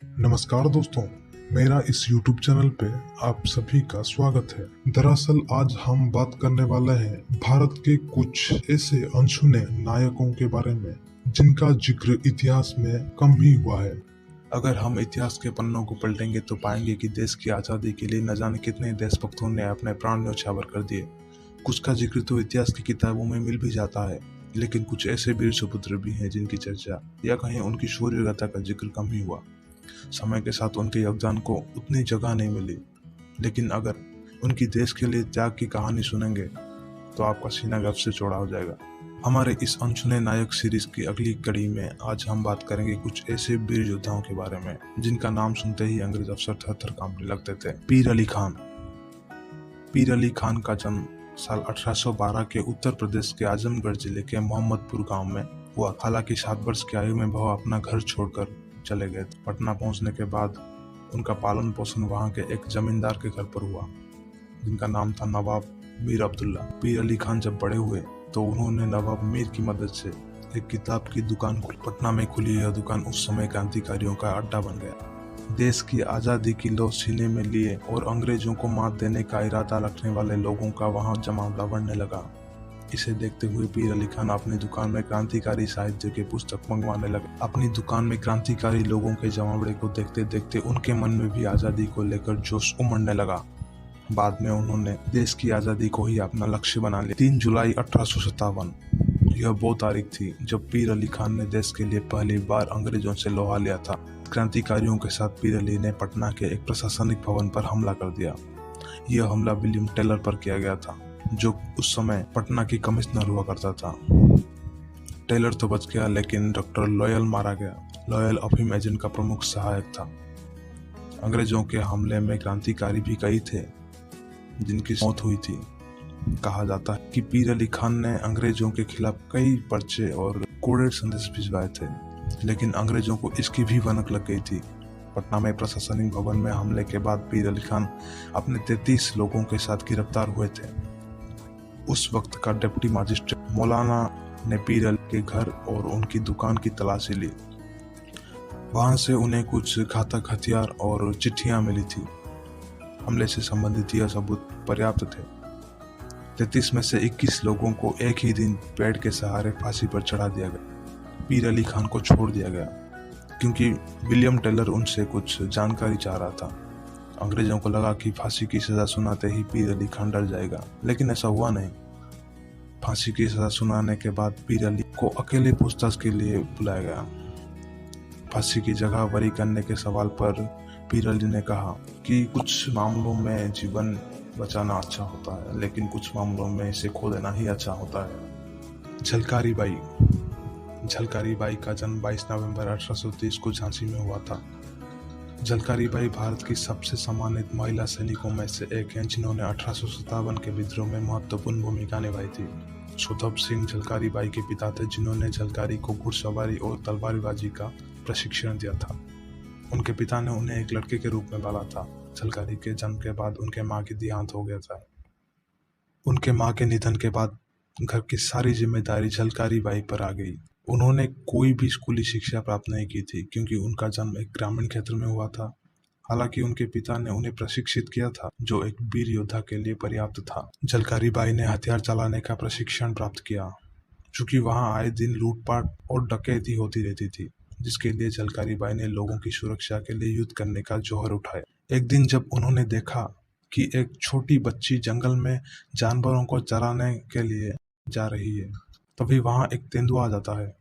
नमस्कार दोस्तों, मेरा इस YouTube चैनल पे आप सभी का स्वागत है। दरअसल आज हम बात करने वाले हैं भारत के कुछ ऐसे अनसुने नायकों के बारे में जिनका जिक्र इतिहास में कम ही हुआ है। अगर हम इतिहास के पन्नों को पलटेंगे तो पाएंगे कि देश की आज़ादी के लिए न जाने कितने देशभक्तों ने अपने प्राण न्यौछावर कर दिए। कुछ का जिक्र तो इतिहास की किताबों में मिल भी जाता है, लेकिन कुछ ऐसे वीर सुपुत्र भी हैं जिनकी चर्चा या कहीं उनकी शौर्य गाथा का जिक्र कम ही हुआ। समय के साथ उनके योगदान को उतनी जगह नहीं मिली, लेकिन अगर उनकी देश के लिए त्याग की कहानी सुनेंगे तो आपका सीना गर्व से चौड़ा हो जाएगा। हमारे इस अनसुने नायक सीरीज की अगली कड़ी में आज हम बात करेंगे कुछ ऐसे वीर योद्धाओं के बारे में जिनका नाम सुनते ही अंग्रेज अफसर थर-थर कांपने लगते थे। पीर अली खान। पीर अली खान का जन्म साल 1812 के उत्तर प्रदेश के आजमगढ़ जिले के मोहम्मदपुर गांव में हुआ। हालांकि 7 वर्ष की आयु में वह अपना घर छोड़कर चले गए। पटना पहुंचने के बाद उनका पालन पोषण वहां के एक जमींदार के घर पर हुआ, जिनका नाम था नवाब मीर अब्दुल्ला। पीर अली खान जब बड़े हुए तो उन्होंने नवाब मीर की मदद से एक किताब की दुकान खोली। पटना में खुली यह दुकान उस समय क्रांतिकारियों का अड्डा बन गया। देश की आजादी की लौ सीने में लिए और अंग्रेजों को मात देने का इरादा रखने वाले लोगों का वहां जमावड़ा बढ़ने लगा। इसे देखते हुए पीर अली खान अपनी दुकान में क्रांतिकारी साहित्य के पुस्तक मंगवाने लगे। अपनी दुकान में क्रांतिकारी लोगों के जमावड़े को देखते देखते उनके मन में भी आजादी को लेकर जोश उमड़ने लगा। बाद में उन्होंने देश की आजादी को ही अपना लक्ष्य बना लिया। 3 जुलाई 1857 यह वो तारीख थी जब पीर अली खान ने देश के लिए पहली बार अंग्रेजों से लोहा लिया था। क्रांतिकारियों के साथ पीर अली ने पटना के एक प्रशासनिक भवन पर हमला कर दिया। यह हमला विलियम टेलर पर किया गया था, जो उस समय पटना की कमिश्नर हुआ करता था। टेलर तो बच गया, लेकिन डॉक्टर लॉयल मारा गया। लॉयल अफीम एजेंट का प्रमुख सहायक था। अंग्रेजों के हमले में क्रांतिकारी भी कई थे जिनकी मौत हुई थी। कहा जाता है कि पीर अली खान ने अंग्रेजों के खिलाफ कई पर्चे और कोडेड संदेश भिजवाए थे, लेकिन अंग्रेजों को इसकी भी भनक लग गई थी। पटना में प्रशासनिक भवन में हमले के बाद पीर अली खान अपने 33 लोगों के साथ गिरफ्तार हुए थे। उस वक्त का डिप्टी मजिस्ट्रेट मौलाना ने पीर अली के घर और उनकी दुकान की तलाशी ली। वहां से उन्हें कुछ घातक हथियार और चिट्ठियां मिली थी। हमले से संबंधित यह सबूत पर्याप्त थे। 33 में से 21 लोगों को एक ही दिन पेड़ के सहारे फांसी पर चढ़ा दिया गया। पीर अली खान को छोड़ दिया गया क्योंकि विलियम टेलर उनसे कुछ जानकारी चाह रहा था। अंग्रेजों को लगा कि फांसी की सजा सुनाते ही पीर अली खान डर जाएगा, लेकिन ऐसा हुआ नहीं। फांसी की सजा सुनाने के बाद पीर अली को अकेले पूछताछ के लिए बुलाया गया। फांसी की जगह बरी करने के सवाल पर पीर अली ने कहा कि कुछ मामलों में जीवन बचाना अच्छा होता है, लेकिन कुछ मामलों में इसे खो देना ही अच्छा होता है। झलकारी बाई। झलकारी बाई का जन्म 22 नवंबर 1830 को झांसी में हुआ था। झलकारी बाई भारत की सबसे सम्मानित महिला सैनिकों में से एक हैं, जिन्होंने 1857 के विद्रोह में महत्वपूर्ण भूमिका निभाई थी। सुधब सिंह झलकारी बाई के पिता थे, जिन्होंने झलकारी को घुड़सवारी और तलवारबाजी का प्रशिक्षण दिया था। उनके पिता ने उन्हें एक लड़के के रूप में पाला था। झलकारी के जन्म के बाद उनके मां की देहांत हो गया था। उनके मां के निधन के बाद घर की सारी जिम्मेदारी झलकारी बाई पर आ गई। उन्होंने कोई भी स्कूली शिक्षा प्राप्त नहीं की थी, क्योंकि उनका जन्म एक ग्रामीण क्षेत्र में हुआ था। हालांकि उनके पिता ने उन्हें प्रशिक्षित किया था, जो एक वीर योद्धा के लिए पर्याप्त था। झलकारी बाई ने हथियार चलाने का प्रशिक्षण प्राप्त किया, चूंकि वहां आए दिन लूटपाट और डकैती होती रहती थी, जिसके लिए झलकारी बाई ने लोगों की सुरक्षा के लिए युद्ध करने का जौहर उठाया। एक दिन जब उन्होंने देखा कि एक छोटी बच्ची जंगल में जानवरों को चराने के लिए जा रही है, तभी वहां एक तेंदुआ आ जाता है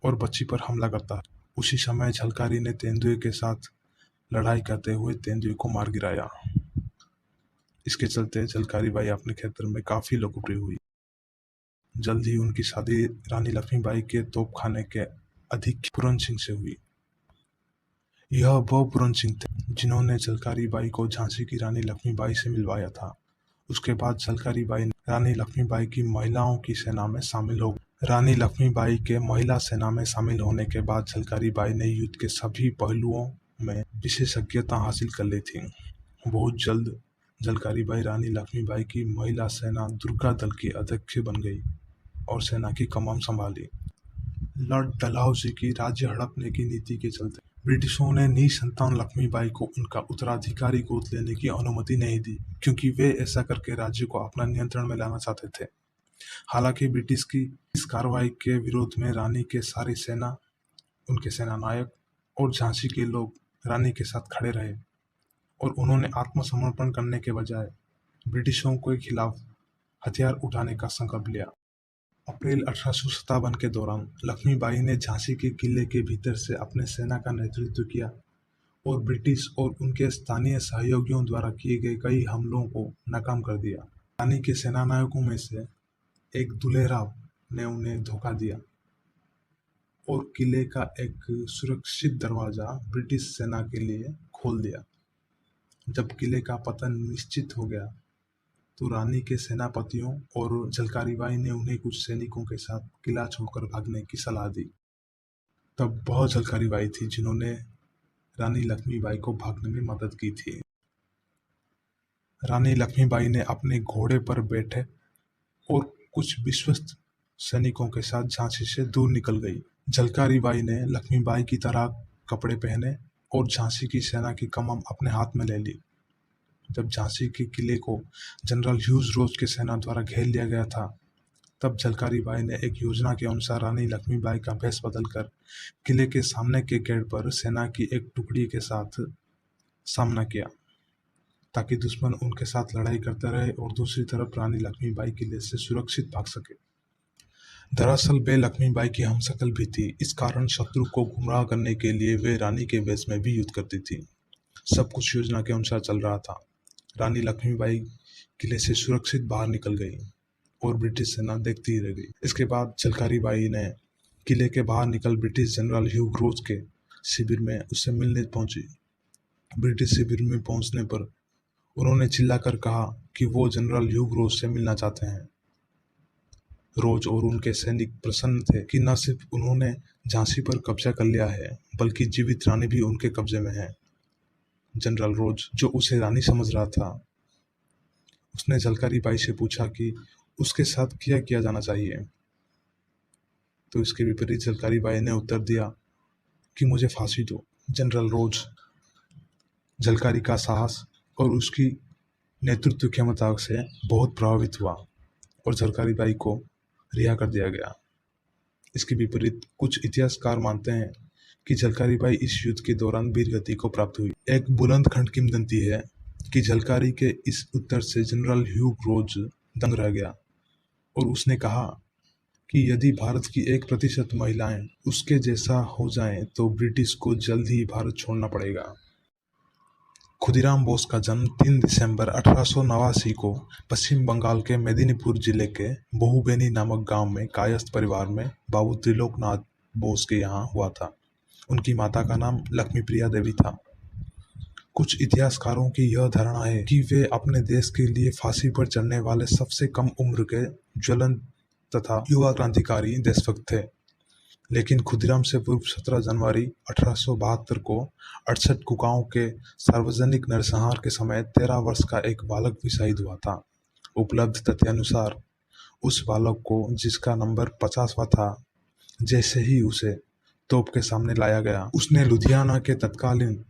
और बच्ची पर हमला करता है। उसी समय झलकारी ने तेंदुए के साथ लड़ाई करते हुए तेंदुए को मार गिराया। इसके चलते झलकारी बाई अपने क्षेत्र में काफी लोकप्रिय हुई। जल्द ही उनकी शादी रानी लक्ष्मीबाई के तोपखाने के अधीक्षक पूरन सिंह से हुई। यह वो पूरन सिंह थे जिन्होंने झलकारी बाई को झांसी की रानी लक्ष्मीबाई से मिलवाया था। उसके बाद झलकारी बाई रानी लक्ष्मीबाई की महिलाओं की सेना में शामिल हो गई। रानी लक्ष्मीबाई के महिला सेना में शामिल होने के बाद झलकारी बाई ने युद्ध के सभी पहलुओं में विशेषज्ञता हासिल कर ली थी। बहुत जल्द झलकारी बाई रानी लक्ष्मीबाई की महिला सेना दुर्गा दल की अध्यक्ष बन गई और सेना की कमान संभाली। लॉर्ड डलहौजी की राज्य हड़पने की नीति के चलते ब्रिटिशों ने निसंतान लक्ष्मीबाई को उनका उत्तराधिकारी गोद लेने की अनुमति नहीं दी, क्योंकि वे ऐसा करके राज्य को अपना नियंत्रण में लाना चाहते थे। हालांकि ब्रिटिश की इस कार्रवाई के विरोध में रानी के सारी सेना, उनके सेना नायक और झांसी के लोग रानी के साथ खड़े रहे और उन्होंने आत्मसमर्पण करने के बजाय ब्रिटिशों के खिलाफ हथियार उठाने का संकल्प लिया। अप्रैल 1857 के दौरान लक्ष्मीबाई ने झांसी के किले के भीतर से अपने सेना का नेतृत्व किया और ब्रिटिश और उनके स्थानीय सहयोगियों द्वारा किए गए कई हमलों को नाकाम कर दिया। रानी के सेनानायकों में से एक दुलेराव ने उन्हें धोखा दिया और किले का एक सुरक्षित दरवाजा ब्रिटिश सेना के लिए खोल दिया। जब किले का पतन निश्चित हो गया तो रानी के सेनापतियों और झलकारी बाई ने उन्हें कुछ सैनिकों के साथ किला छोड़कर भागने की सलाह दी। तब बहुत झलकारी बाई थी जिन्होंने रानी लक्ष्मीबाई को भागने में मदद की थी। रानी लक्ष्मीबाई ने अपने घोड़े पर बैठे और कुछ विश्वस्त सैनिकों के साथ झांसी से दूर निकल गई। झलकारी बाई ने लक्ष्मीबाई की तरह कपड़े पहने और झांसी की सेना की कमान अपने हाथ में ले ली। जब झांसी के किले को जनरल ह्यूज रोज की सेना द्वारा घेर लिया गया था, तब झलकारी बाई ने एक योजना के अनुसार रानी लक्ष्मीबाई का भेष बदलकर किले के सामने के गेट पर सेना की एक टुकड़ी के साथ सामना किया, ताकि दुश्मन उनके साथ लड़ाई करते रहे और दूसरी तरफ रानी लक्ष्मीबाई किले से सुरक्षित भाग सके। दरअसल वे लक्ष्मीबाई की हमशक्ल भी थी, इस कारण शत्रु को गुमराह करने के लिए वे रानी के वेश में भी युद्ध करती थी। सब कुछ योजना के अनुसार चल रहा था। रानी लक्ष्मीबाई किले से सुरक्षित बाहर निकल गई और ब्रिटिश सेना देखती ही रह गई। इसके बाद झलकारी बाई ने किले के बाहर निकल ब्रिटिश जनरल ह्यू रोज के शिविर में उससे मिलने पहुंची। ब्रिटिश शिविर में पहुंचने पर उन्होंने चिल्लाकर कहा कि वो जनरल ह्यू रोज से मिलना चाहते हैं। रोज और उनके सैनिक प्रसन्न थे कि न सिर्फ उन्होंने झांसी पर कब्जा कर लिया है, बल्कि जीवित रानी भी उनके कब्जे में है। जनरल रोज, जो उसे रानी समझ रहा था, उसने झलकारी बाई से पूछा कि उसके साथ क्या किया जाना चाहिए। तो इसके विपरीत झलकारी बाई ने उत्तर दिया कि मुझे फांसी दो। जनरल रोज झलकारी का साहस और उसकी नेतृत्व क्षमता से बहुत प्रभावित हुआ और झलकारी बाई को रिहा कर दिया गया। इसके विपरीत कुछ इतिहासकार मानते हैं कि झलकारी बाई इस युद्ध के दौरान वीरगति को प्राप्त हुई। एक बुलंदखंड किंवदंती है कि झलकारी के इस उत्तर से जनरल ह्यू रोज दंग रह गया और उसने कहा कि यदि भारत की 1% महिलाएं उसके जैसा हो जाएं तो ब्रिटिश को जल्द ही भारत छोड़ना पड़ेगा। खुदीराम बोस का जन्म 3 दिसंबर 1889 को पश्चिम बंगाल के मेदिनीपुर जिले के बहुबेनी नामक गांव में कायस्थ परिवार में बाबू त्रिलोकनाथ बोस के यहाँ हुआ था। उनकी माता का नाम लक्ष्मीप्रिया देवी था। कुछ इतिहासकारों की यह धारणा है कि वे अपने देश के लिए फांसी पर चढ़ने वाले सबसे कम उम्र के ज्वलंत तथा युवा क्रांतिकारी देशभक्त थे। लेकिन खुदीराम से पूर्व 17 जनवरी 1872 को 68 कुकाओं के सार्वजनिक नरसंहार के समय 13 वर्ष का एक बालक भी शहीद हुआ था। उपलब्ध तथ्यानुसार उस बालक को, जिसका नंबर 50वां था, जैसे ही उसे तोप के सामने लाया गया, उसने लुधियाना के तत्कालीन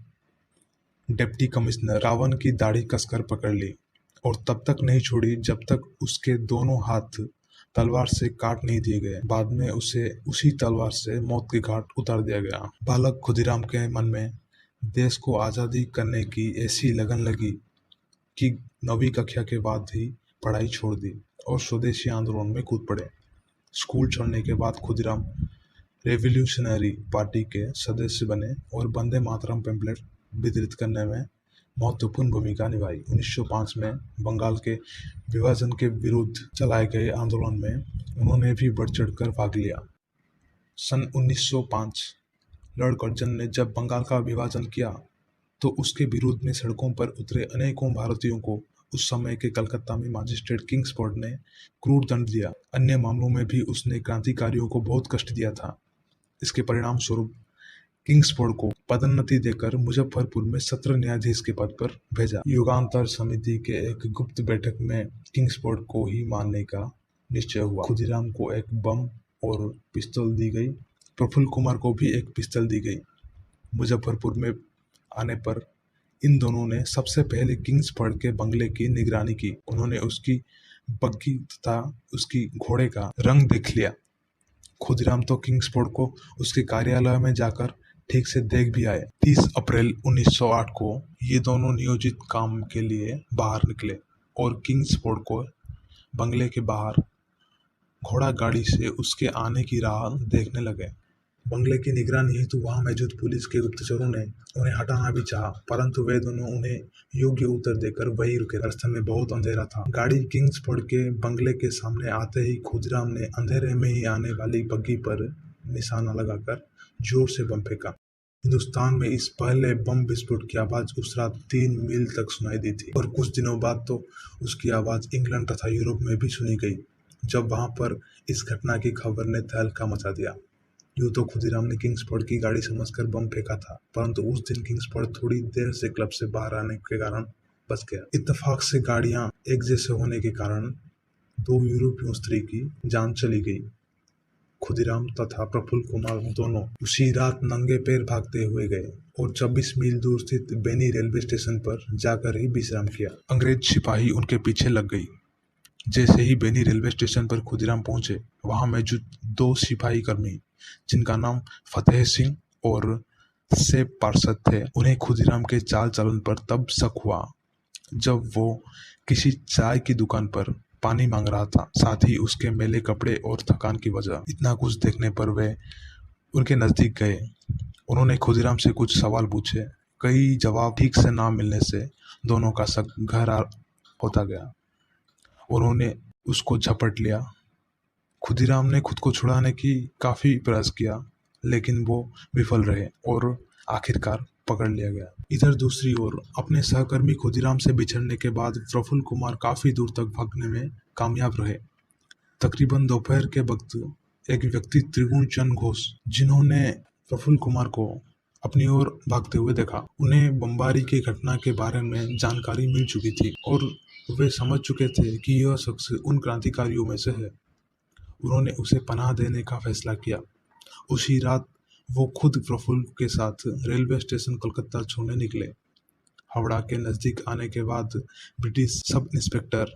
डिप्टी कमिश्नर रावण की दाढ़ी कसकर पकड़ ली और तब तक नहीं छोड़ी जब तक उसके दोनों हाथ तलवार से काट नहीं दिए गए। बाद में उसे उसी तलवार से मौत के घाट उतार दिया गया। बालक खुदीराम के मन में देश को आज़ादी करने की ऐसी लगन लगी कि 9वीं कक्षा के बाद ही पढ़ाई छोड़ दी और स्वदेशी आंदोलन में कूद पड़े। स्कूल छोड़ने के बाद खुदीराम रेवोल्यूशनरी पार्टी के सदस्य बने और वंदे मातरम पैम्फलेट वितरित करने में महत्वपूर्ण भूमिका निभाई। 1905 में बंगाल के विभाजन के विरुद्ध चलाए गए आंदोलन में उन्होंने भी बढ़ चढ़कर भाग लिया। सन 1905 लॉर्ड कर्जन ने जब बंगाल का विभाजन किया तो उसके विरोध में सड़कों पर उतरे अनेकों भारतीयों को उस समय के कलकत्ता में मजिस्ट्रेट किंग्सफोर्ड ने क्रूर दंड दिया। अन्य मामलों में भी उसने क्रांतिकारियों को बहुत कष्ट दिया था। इसके परिणाम स्वरूप किंग्सफोर्ड को पदोन्नति देकर मुजफ्फरपुर में सत्र न्यायाधीश के पद पर भेजा। युगांतर समिति के एक गुप्त बैठक में किंग्सफोर्ड को ही मारने का निश्चय हुआ। खुदीराम को एक बम और पिस्तौल दी गई। प्रफुल्ल कुमार को भी एक पिस्तौल दी गई। मुजफ्फरपुर में आने पर इन दोनों ने सबसे पहले किंग्सफोर्ड के बंगले की निगरानी की। उन्होंने उसकी बग्गी तथा उसकी घोड़े का रंग देख लिया। खुदीराम तो किंग्सफोर्ड को उसके कार्यालय में जाकर ठीक से देख भी आए। 30 अप्रैल 1908 को ये दोनों नियोजित काम के लिए बाहर निकले और किंग्सफोर्ड को बंगले के बाहर घोड़ा गाड़ी से उसके आने की राह देखने लगे। बंगले की निगरानी हेतु वहां मौजूद पुलिस के गुप्तचरों ने उन्हें हटाना भी चाहा, परंतु वे दोनों उन्हें योग्य उत्तर देकर वहीं रुके। रास्ते में बहुत अंधेरा था। गाड़ी किंग्सफोर्ड के बंगले के सामने आते ही खुदीराम ने अंधेरे में ही आने वाली बग्गी पर निशाना लगाकर जोर से बम फेंका। हिंदुस्तान में इस पहले बम विस्फोट की आवाज उस रात 3 मील तक सुनाई दी थी और कुछ दिनों बाद तो उसकी आवाज इंग्लैंड तथा यूरोप में भी सुनी गई, जब वहां पर इस घटना की खबर ने तहलका मचा दिया। यूं तो खुदीराम ने किंग्सफोर्ड की गाड़ी समझकर बम फेंका था, परंतु उस दिन किंग्सफोर्ड थोड़ी देर से क्लब से बाहर आने के कारण बच गया। इत्तेफाक से गाड़ियां एक जैसे होने के कारण 2 यूरोपीय स्त्री की जान चली गई। खुदीराम तथा प्रफुल्ल कुमार दोनों उसी रात नंगे पैर भागते हुए गए और 26 मील दूर स्थित बेनी रेलवे स्टेशन पर जाकर ही विश्राम किया। अंग्रेज सिपाही उनके पीछे लग गई। जैसे ही बेनी रेलवे स्टेशन पर खुदीराम पहुंचे, वहां मौजूद 2 सिपाही कर्मी जिनका नाम फतेह सिंह और सेब पार्षद थे, उन्हें खुदीराम के चाल चलन पर तब शक हुआ जब वो किसी चाय की दुकान पर पानी मांग रहा था। साथ ही उसके मैले कपड़े और थकान की वजह। इतना कुछ देखने पर वे उनके नजदीक गए। उन्होंने खुदीराम से कुछ सवाल पूछे। कई जवाब ठीक से ना मिलने से दोनों का शक गहरा होता गया। उन्होंने उसको झपट लिया। खुदीराम ने खुद को छुड़ाने की काफी प्रयास किया, लेकिन वो विफल रहे और आखिरकार पकड़ लिया गया। इधर दूसरी ओर अपने सहकर्मी खुदीराम से बिछड़ने के बाद प्रफुल्ल कुमार काफी दूर तक भागने में कामयाब रहे। तकरीबन दोपहर के वक्त एक व्यक्ति त्रिगुण चंद घोष, जिन्होंने प्रफुल्ल कुमार को अपनी ओर भागते हुए देखा, उन्हें बमबारी की घटना के बारे में जानकारी मिल चुकी थी और वे समझ चुके थे कि यह शख्स उन क्रांतिकारियों में से है। उन्होंने उसे पनाह देने का फैसला किया। उसी रात वो खुद प्रफुल्ल के साथ रेलवे स्टेशन कलकत्ता छोड़ने निकले। हावड़ा के नजदीक आने के बाद ब्रिटिश सब इंस्पेक्टर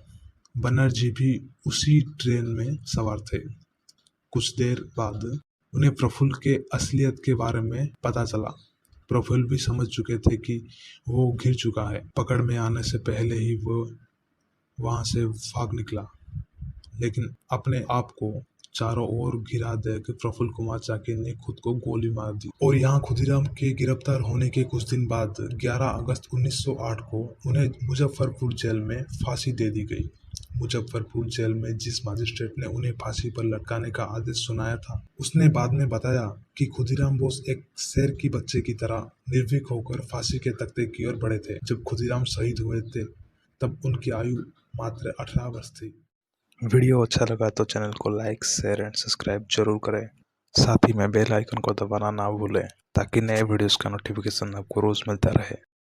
बनर्जी भी उसी ट्रेन में सवार थे। कुछ देर बाद उन्हें प्रफुल्ल के असलियत के बारे में पता चला। प्रफुल्ल भी समझ चुके थे कि वो घिर चुका है। पकड़ में आने से पहले ही वो वहां से भाग निकला, लेकिन अपने आप को चारों ओर घिरा देकर प्रफुल्ल कुमार चाकी ने खुद को गोली मार दी। और यहाँ खुदीराम के गिरफ्तार होने के कुछ दिन बाद 11 अगस्त 1908 को उन्हें मुजफ्फरपुर जेल में फांसी दे दी गई। मुजफ्फरपुर जेल में जिस मजिस्ट्रेट ने उन्हें फांसी पर लटकाने का आदेश सुनाया था, उसने बाद में बताया कि खुदीराम बोस एक शेर की बच्चे की तरह निर्भीक होकर फांसी के तख्ते की ओर बढ़े थे। जब खुदीराम शहीद हुए थे तब उनकी आयु मात्र 18 वर्ष थी। वीडियो अच्छा लगा तो चैनल को लाइक, शेयर एंड सब्सक्राइब जरूर करें। साथ ही में बेल आइकन को दबाना ना भूलें ताकि नए वीडियोस का नोटिफिकेशन आपको रोज मिलता रहे।